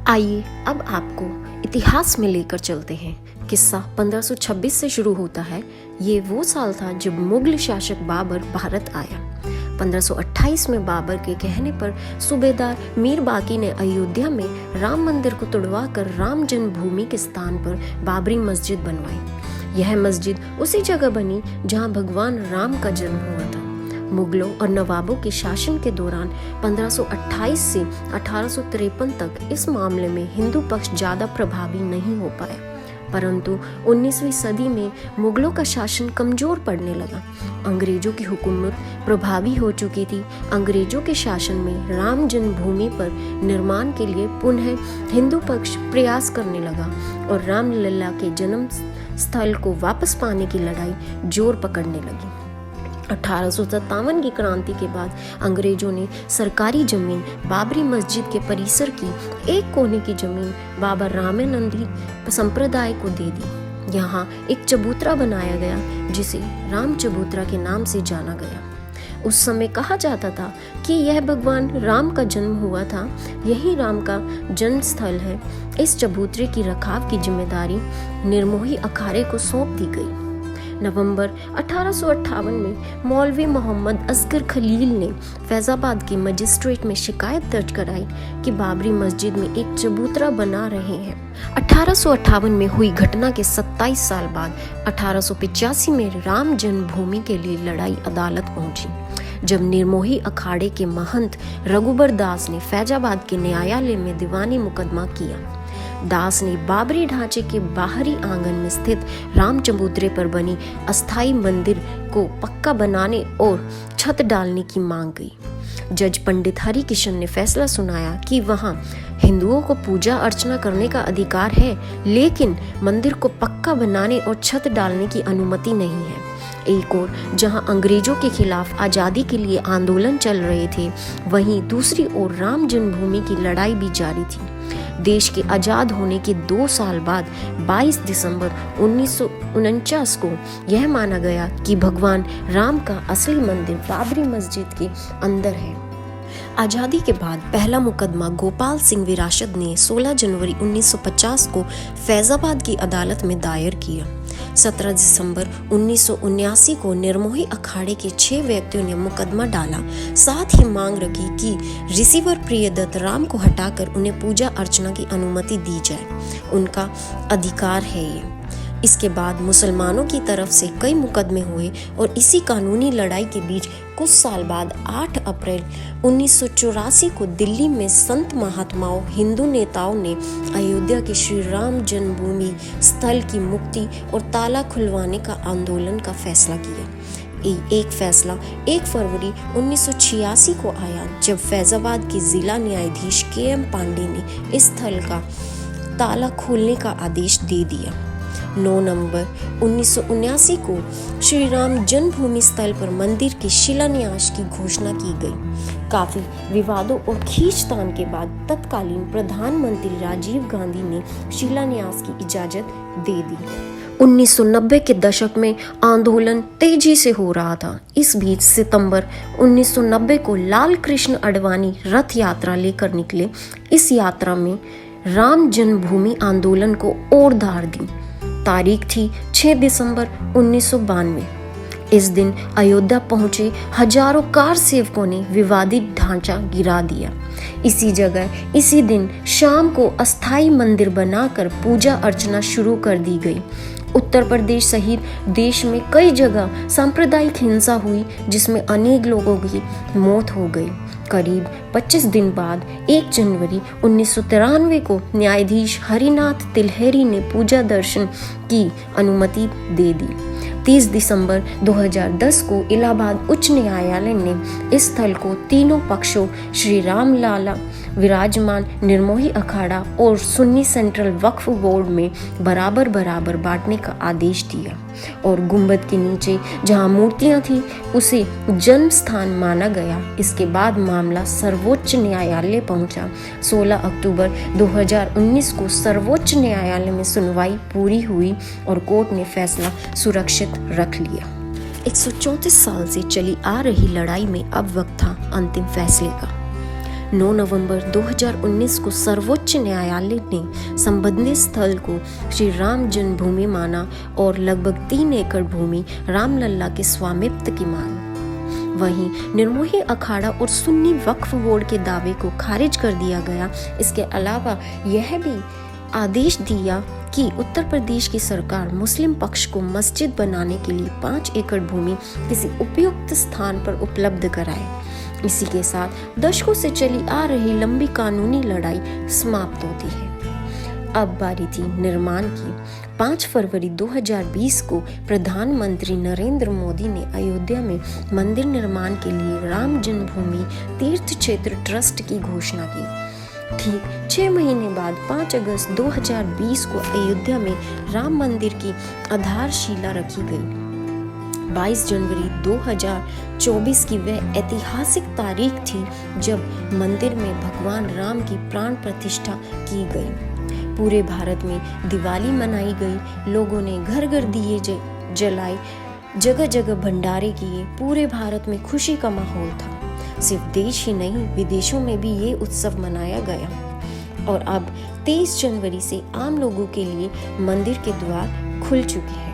आइए अब आपको इतिहास में लेकर चलते हैं। किस्सा 1526 से शुरू होता है। ये वो साल था जब मुगल शासक बाबर भारत आया। 1528 में बाबर के कहने पर सूबेदार मीर बाकी ने अयोध्या में राम मंदिर को तुड़वाकर राम जन्मभूमि के स्थान पर बाबरी मस्जिद बनवाई। यह मस्जिद उसी जगह बनी जहां भगवान राम का जन्म हुआ था। मुगलों और नवाबों के शासन के दौरान 1528 से 1853 तक इस मामले में हिंदू पक्ष ज्यादा प्रभावी नहीं हो पाया, परंतु 19वीं सदी में मुगलों का शासन कमजोर पड़ने लगा। अंग्रेजों की हुकूमत प्रभावी हो चुकी थी। अंग्रेजों के शासन में राम जन्मभूमि पर निर्माण के लिए पुनः हिंदू पक्ष प्रयास करने लगा और रामलला के जन्म स्थल को वापस पाने की लड़ाई जोर पकड़ने लगी। 1857 की क्रांति के बाद अंग्रेजों ने सरकारी जमीन बाबरी मस्जिद के परिसर की एक कोने की जमीन बाबा रामानंदी संप्रदाय को दे दी। यहाँ एक चबूतरा बनाया गया जिसे राम चबूतरा के नाम से जाना गया। उस समय कहा जाता था कि यह भगवान राम का जन्म हुआ था, यही राम का जन्म स्थल है। इस चबूतरे की रखाव की जिम्मेदारी निर्मोही अखाड़े को सौंप दी गई। नवंबर 1858 में मौलवी मोहम्मद असगर खलील ने फैजाबाद के मजिस्ट्रेट में शिकायत दर्ज कराई कि बाबरी मस्जिद में एक चबूतरा बना रहे हैं। 1858 में हुई घटना के 27 साल बाद 1885 में राम जन्मभूमि के लिए लड़ाई अदालत पहुंची। जब निर्मोही अखाड़े के महंत रघुबर दास ने फैजाबाद के न्यायालय में दीवानी मुकदमा किया। दास ने बाबरी ढांचे के बाहरी आंगन में स्थित राम चबूतरे पर बनी अस्थाई मंदिर को पक्का बनाने और छत डालने की मांग की। जज पंडित हरि किशन ने फैसला सुनाया कि वहां हिंदुओं को पूजा अर्चना करने का अधिकार है, लेकिन मंदिर को पक्का बनाने और छत डालने की अनुमति नहीं है। एक और जहां अंग्रेजों के खिलाफ आज़ादी के लिए आंदोलन चल रहे थे, वहीं दूसरी ओर राम जन्मभूमि की लड़ाई भी जारी थी। देश के आज़ाद होने के 2 साल बाद 22 दिसंबर 1949 को यह माना गया कि भगवान राम का असली मंदिर बाबरी मस्जिद के अंदर है। आज़ादी के बाद पहला मुकदमा गोपाल सिंह विरासत ने 16 जनवरी 1950 को फैजाबाद की अदालत में दायर किया। 17 दिसंबर 1979 को निर्मोही अखाड़े के 6 व्यक्तियों ने मुकदमा डाला। साथ ही मांग रखी कि रिसीवर प्रियदत्त राम को हटाकर उन्हें पूजा अर्चना की अनुमति दी जाए, उनका अधिकार है ये। इसके बाद मुसलमानों की तरफ से कई मुकदमे हुए और इसी कानूनी लड़ाई के बीच कुछ साल बाद 8 अप्रैल 1984 को दिल्ली में संत महात्माओं, हिंदू नेताओं ने अयोध्या के श्री राम जन्मभूमि स्थल की मुक्ति और ताला खुलवाने का आंदोलन का फैसला किया। एक फैसला 1 फरवरी 1986 को आया जब फैजाबाद के जिला न्यायाधीश KM पांडे ने इस स्थल का ताला खोलने का आदेश दे दिया। 9 नवंबर 1979 को श्री राम जन्मभूमि स्थल पर मंदिर के शिलान्यास की घोषणा की गई। काफी विवादों और खींचतान के बाद तत्कालीन प्रधानमंत्री राजीव गांधी ने शिलान्यास की इजाजत दे दी। 1990 के दशक में आंदोलन तेजी से हो रहा था। इस बीच सितंबर 1990 को लाल कृष्ण आडवाणी रथ यात्रा लेकर निकले। इस यात्रा में राम जन्मभूमि आंदोलन को और धार दी। तारीख थी 6 दिसंबर 1992। इस दिन अयोध्या पहुंचे हजारों कार सेवकों ने विवादित ढांचा गिरा दिया। इसी जगह इसी दिन शाम को अस्थाई मंदिर बनाकर पूजा अर्चना शुरू कर दी गई। उत्तर प्रदेश सहित देश में कई जगह सांप्रदायिक हिंसा हुई, जिसमें अनेक लोगों की मौत हो गई। करीब 25 दिन बाद 1 जनवरी 1993 को न्यायाधीश हरिनाथ तिलहरी ने पूजा दर्शन की अनुमति दे दी। 30 दिसंबर 2010 को इलाहाबाद उच्च न्यायालय ने इस स्थल को तीनों पक्षों श्री राम लाला विराजमान निर्मोही अखाड़ा और सुन्नी सेंट्रल वक्फ बोर्ड में बराबर बांटने का आदेश दिया और गुंबद के नीचे जहां मूर्तियां थी उसे जन्म स्थान माना गया। इसके बाद मामला सर्वोच्च न्यायालय पहुंचा। 16 अक्टूबर 2019 को सर्वोच्च न्यायालय में सुनवाई पूरी हुई और कोर्ट ने फैसला सुरक्षित रख लिया। 134 साल से चली आ रही लड़ाई में अब वक्त था अंतिम फैसले का। 9 नवंबर 2019 को सर्वोच्च न्यायालय ने संबंधित स्थल को श्री राम जन्मभूमि माना और लगभग 3 एकड़ भूमि रामलला के स्वामित्व की मानी। वहीं निर्मोही अखाड़ा और सुन्नी वक्फ बोर्ड के दावे को खारिज कर दिया गया। इसके अलावा यह भी आदेश दिया कि उत्तर प्रदेश की सरकार मुस्लिम पक्ष को मस्जिद बनाने के लिए 5 एकड़ भूमि किसी उपयुक्त स्थान पर उपलब्ध कराए। इसी के साथ दशकों से चली आ रही लंबी कानूनी लड़ाई समाप्त होती है। अब बारी थी निर्माण की। 5 फरवरी 2020 को प्रधानमंत्री नरेंद्र मोदी ने अयोध्या में मंदिर निर्माण के लिए राम जन्मभूमि तीर्थ क्षेत्र ट्रस्ट की घोषणा की। ठीक 6 महीने बाद 5 अगस्त 2020 को अयोध्या में राम मंदिर की आधारशिला रखी गई। 22 जनवरी 2024 की वह ऐतिहासिक तारीख थी जब मंदिर में भगवान राम की प्राण प्रतिष्ठा की गई। पूरे भारत में दिवाली मनाई गई। लोगों ने घर घर दिए जलाए, जगह जगह भंडारे किए। पूरे भारत में खुशी का माहौल था। सिर्फ देश ही नहीं, विदेशों में भी ये उत्सव मनाया गया। और अब 23 जनवरी से आम लोगों के लिए मंदिर के द्वार खुल चुके हैं।